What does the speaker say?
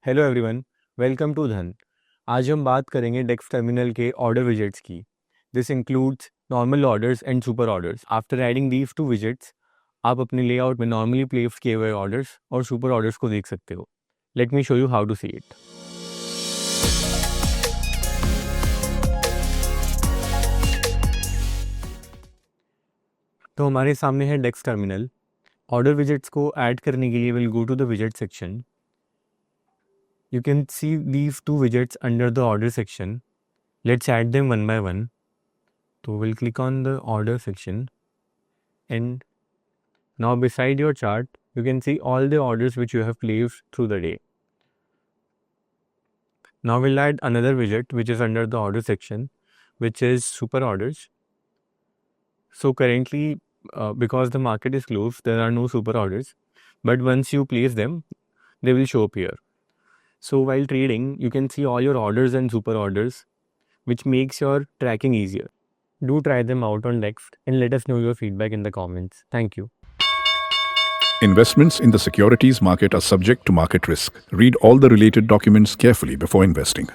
Hello everyone, welcome to धन। आज हम बात करेंगे डेक्स टर्मिनल के ऑर्डर विजेट्स की। This includes normal orders and super orders. After adding these two widgets आप अपने लेआउट में नॉर्मली प्लेस किए हुए ऑर्डर्स और सुपर ऑर्डर्स को देख सकते हो। Let me show you how to see it. तो हमारे सामने है डेक्स टर्मिनल। ऑर्डर विजेट्स को ऐड करने के लिए विल गो टू द विजेट section. You can see these two widgets under the order section. Let's add them one by one. So we'll click on the order section, and now beside your chart you can see all the orders which you have placed through the day. Now we'll add another widget which is under the order section, which is super orders. So currently because the market is closed, there are no super orders, but once you place them they will show up here. So while trading, you can see all your orders and super orders, which makes your tracking easier. Do try them out on DEXT and let us know your feedback in the comments. Thank you. Investments in the securities market are subject to market risk. Read all the related documents carefully before investing.